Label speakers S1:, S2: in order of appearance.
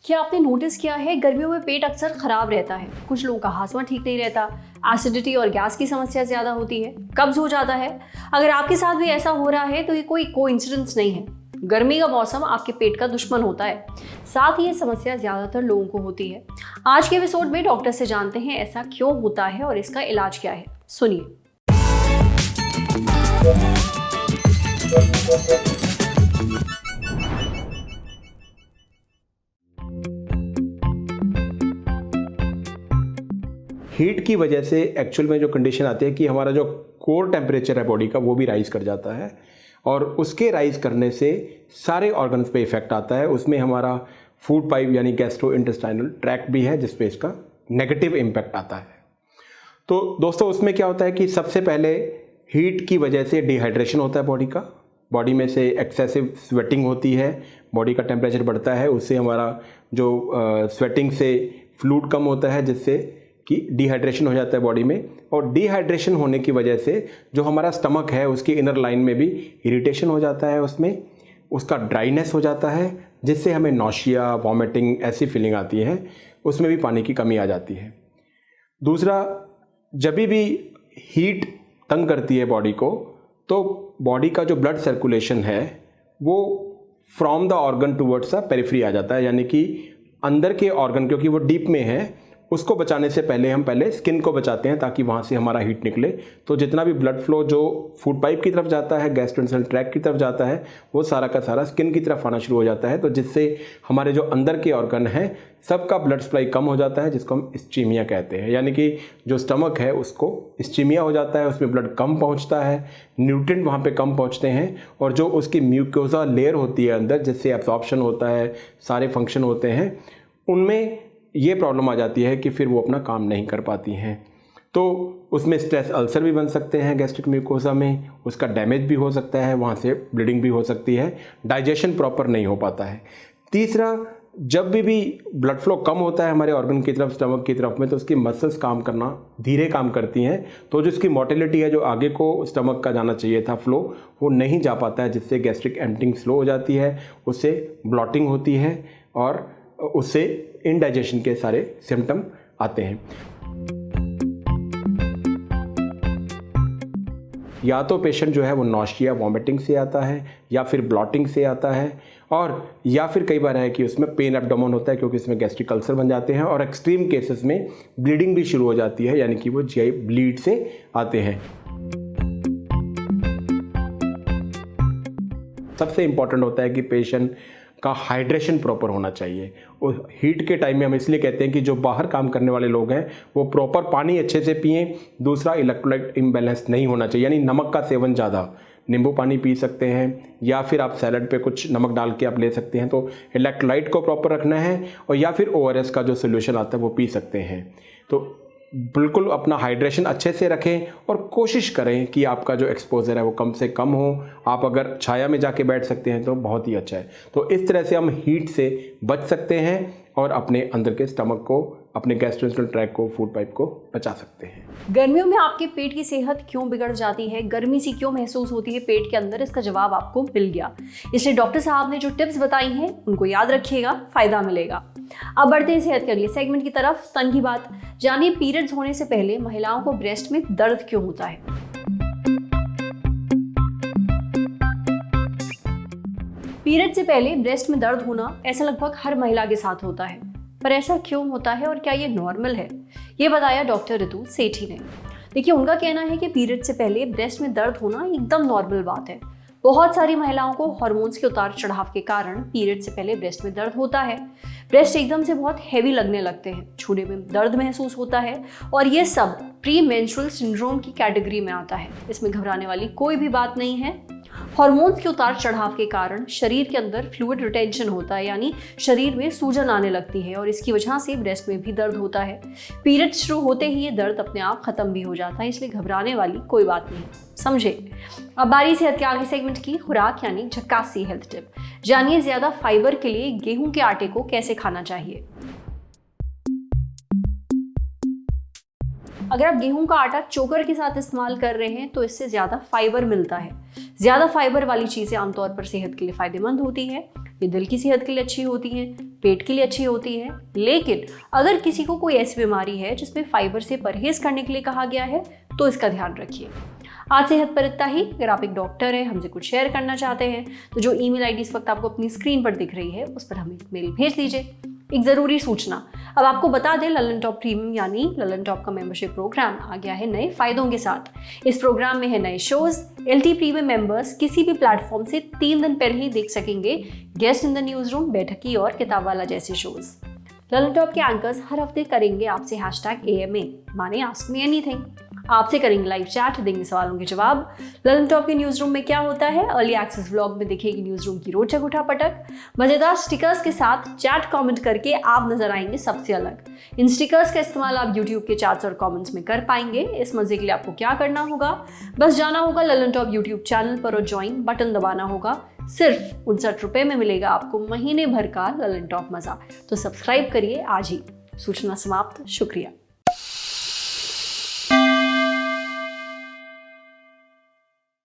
S1: क्या आपने नोटिस किया है गर्मियों में पेट अक्सर खराब रहता है, कुछ लोगों का हाजमा ठीक नहीं रहता, एसिडिटी और गैस की समस्या ज्यादा होती है, कब्ज हो जाता है। अगर आपके साथ भी ऐसा हो रहा है तो ये कोई कोइंसिडेंस नहीं है। गर्मी का मौसम आपके पेट का दुश्मन होता है, साथ ही ये समस्या ज्यादातर लोगों को होती है। आज के एपिसोड में डॉक्टर से जानते हैं ऐसा क्यों होता है और इसका इलाज क्या है। सुनिए।
S2: हीट की वजह से एक्चुअल में जो कंडीशन आती है कि हमारा जो कोर टेम्परेचर है बॉडी का वो भी राइज़ कर जाता है और उसके राइज़ करने से सारे ऑर्गन्स पे इफ़ेक्ट आता है। उसमें हमारा फूड पाइप यानी गैस्ट्रोइंटेस्टाइनल ट्रैक्ट भी है जिस पे इसका नेगेटिव इम्पैक्ट आता है। तो दोस्तों उसमें क्या होता है कि सबसे पहले हीट की वजह से डिहाइड्रेशन होता है बॉडी का, बॉडी में से एक्सेसिव स्वेटिंग होती है, बॉडी का टेम्परेचर बढ़ता है, उससे हमारा जो स्वेटिंग से फ्लूइड कम होता है जिससे कि डिहाइड्रेशन हो जाता है बॉडी में। और डिहाइड्रेशन होने की वजह से जो हमारा स्टमक है उसकी इनर लाइन में भी इरिटेशन हो जाता है, उसमें उसका ड्राइनेस हो जाता है जिससे हमें नौशिया, वॉमिटिंग ऐसी फीलिंग आती है, उसमें भी पानी की कमी आ जाती है। दूसरा, जब भी हीट तंग करती है बॉडी को तो बॉडी का जो ब्लड सर्कुलेशन है वो from the organ towards the periphery आ जाता है, यानी कि अंदर के ऑर्गन क्योंकि वो डीप में है उसको बचाने से पहले हम पहले स्किन को बचाते हैं ताकि वहाँ से हमारा हीट निकले। तो जितना भी ब्लड फ्लो जो फूड पाइप की तरफ जाता है, गैस्ट्रोइंटेस्टाइनल ट्रैक्ट की तरफ जाता है, वो सारा का सारा स्किन की तरफ आना शुरू हो जाता है। तो जिससे हमारे जो अंदर के ऑर्गन हैं सबका ब्लड सप्लाई कम हो जाता है जिसको हम इस्चीमिया कहते हैं, यानी कि जो स्टमक है उसको इस्चीमिया हो जाता है, उसमें ब्लड कम पहुँचता है, न्यूट्रिएंट वहाँ पर कम पहुँचते हैं और जो उसकी म्यूकोसा लेयर होती है अंदर जिससे एब्जॉर्प्शन होता है, सारे फंक्शन होते हैं, उनमें ये प्रॉब्लम आ जाती है कि फिर वो अपना काम नहीं कर पाती हैं। तो उसमें स्ट्रेस अल्सर भी बन सकते हैं, गैस्ट्रिक म्यूकोसा में उसका डैमेज भी हो सकता है, वहाँ से ब्लीडिंग भी हो सकती है, डाइजेशन प्रॉपर नहीं हो पाता है। तीसरा, जब भी ब्लड फ्लो कम होता है हमारे ऑर्गन की तरफ, स्टमक की तरफ में, तो उसकी मसल्स काम करना धीरे काम करती हैं, तो जो उसकी मोटिलिटी है, जो आगे को स्टमक का जाना चाहिए था फ्लो, वो नहीं जा पाता है जिससे गैस्ट्रिक एम्पटिंग स्लो हो जाती है, उससे ब्लॉटिंग होती है और उससे इनडाइजेशन के सारे सिम्टम आते हैं। या तो पेशेंट जो है वो नौशिया, वॉमिटिंग से आता है या फिर ब्लॉटिंग से आता है, और या फिर कई बार है कि उसमें पेन एब्डोमेन होता है क्योंकि इसमें गैस्ट्रिक अल्सर बन जाते हैं, और एक्सट्रीम केसेस में ब्लीडिंग भी शुरू हो जाती है, यानी कि वो जीआई ब्लीड से आते हैं। सबसे इंपॉर्टेंट होता है कि पेशेंट का हाइड्रेशन प्रॉपर होना चाहिए। और हीट के टाइम में हम इसलिए कहते हैं कि जो बाहर काम करने वाले लोग हैं वो प्रॉपर पानी अच्छे से पिएं। दूसरा, इलेक्ट्रोलाइट इम्बैलेंस नहीं होना चाहिए, यानी नमक का सेवन ज़्यादा, नींबू पानी पी सकते हैं या फिर आप सैलड पे कुछ नमक डाल के आप ले सकते हैं। तो इलेक्ट्रोलाइट को प्रॉपर रखना है, और या फिर ओआरएस का जो सोल्यूशन आता है वो पी सकते हैं। तो बिल्कुल अपना हाइड्रेशन अच्छे से रखें और कोशिश करें कि आपका जो एक्सपोजर है वो कम से कम हो। आप अगर छाया में जाके बैठ सकते हैं तो बहुत ही अच्छा है। तो इस तरह से हम हीट से बच सकते हैं और अपने अंदर के स्टमक को, अपने गैस्ट्रोइंटेस्टाइनल ट्रैक्ट को, फूड पाइप को बचा सकते हैं।
S1: गर्मियों में आपके पेट की सेहत क्यों बिगड़ जाती है, गर्मी सी क्यों महसूस होती है पेट के अंदर, इसका जवाब आपको मिल गया। इसलिए डॉक्टर साहब ने जो टिप्स बताई हैं उनको याद रखिएगा, फायदा मिलेगा। अब बढ़ते हैं सेहत के अगले सेगमेंट की तरफ, स्तन की बात। जानिए पीरियड्स होने से पहले महिलाओं को ब्रेस्ट में दर्द क्यों होता है। पीरियड से पहले ब्रेस्ट में दर्द होना ऐसा लगभग हर महिला के साथ होता है, पर ऐसा क्यों होता है और क्या ये नॉर्मल है, ये बताया डॉक्टर ऋतु सेठी ने। देखिए, उनका कहना है कि पीरियड से पहले ब्रेस्ट में दर्द होना एकदम नॉर्मल बात है। बहुत सारी महिलाओं को हार्मोन्स के उतार चढ़ाव के कारण पीरियड से पहले ब्रेस्ट में दर्द होता है। ब्रेस्ट एकदम से बहुत हैवी लगने लगते हैं, छूने में दर्द महसूस होता है, और ये सब प्री मेंस्ट्रुअल सिंड्रोम की कैटेगरी में आता है। इसमें घबराने वाली कोई भी बात नहीं है। हार्मोन्स के उतार चढ़ाव के कारण शरीर के अंदर फ्लूइड रिटेंशन होता है, यानी शरीर में सूजन आने लगती है, और इसकी वजह से ब्रेस्ट में भी दर्द होता है। पीरियड शुरू होते ही ये दर्द अपने आप खत्म भी हो जाता है, इसलिए घबराने वाली कोई बात नहीं, समझे। अब बारी सेहत के आगे सेगमेंट की, खुराक यानी झक्कासी हेल्थ टिप। जानिए ज्यादा फाइबर के लिए गेहूं के आटे को कैसे खाना चाहिए। अगर आप गेहूं का आटा चोकर के साथ इस्तेमाल कर रहे हैं तो इससे ज़्यादा फाइबर मिलता है। ज़्यादा फाइबर वाली चीज़ें आमतौर पर सेहत के लिए फ़ायदेमंद होती है। ये दिल की सेहत के लिए अच्छी होती हैं, पेट के लिए अच्छी होती है। लेकिन अगर किसी को कोई ऐसी बीमारी है जिसमें फाइबर से परहेज करने के लिए कहा गया है तो इसका ध्यान रखिए। आज सेहत पर इतना ही। अगर आप एक डॉक्टर हैं, हमसे कुछ शेयर करना चाहते हैं तो जो ईमेल आईडी इस वक्त आपको अपनी स्क्रीन पर दिख रही है उस पर हमें मेल भेज दीजिए। एक ज़रूरी सूचना, अब आपको बता दें, ललन टॉप प्रीमियम यानी ललन टॉप का मेंबरशिप प्रोग्राम आ गया है नए फायदों के साथ। इस प्रोग्राम में है नए शोज। LT प्रीमियम मेंबर्स किसी भी प्लेटफॉर्म से 3 दिन पहले ही देख सकेंगे guest in the news room, बैठकी और किताब वाला जैसे शोज। ललन टॉप के एंकर्स हर हफ्ते करेंगे आपसे #AMA माने आस्क मी एनीथिंग। आपसे करेंगे लाइव चैट, देंगे सवालों के जवाब। ललन टॉप के न्यूज रूम में क्या होता है, अर्ली एक्सेस व्लॉग में दिखेगी न्यूज रूम की रोचक उठापटक। मजेदार स्टिकर्स के साथ चैट कमेंट करके आप नजर आएंगे सबसे अलग। इन स्टिकर्स का इस्तेमाल आप यूट्यूब के चैट्स और कमेंट्स में कर पाएंगे। इस मजे के लिए आपको क्या करना होगा, बस जाना होगा ललन टॉप यूट्यूब चैनल पर और ज्वाइन बटन दबाना होगा। सिर्फ 59 रुपए में मिलेगा आपको महीने भर का ललन टॉप मजा। तो सब्सक्राइब करिए आज ही। सूचना समाप्त। शुक्रिया।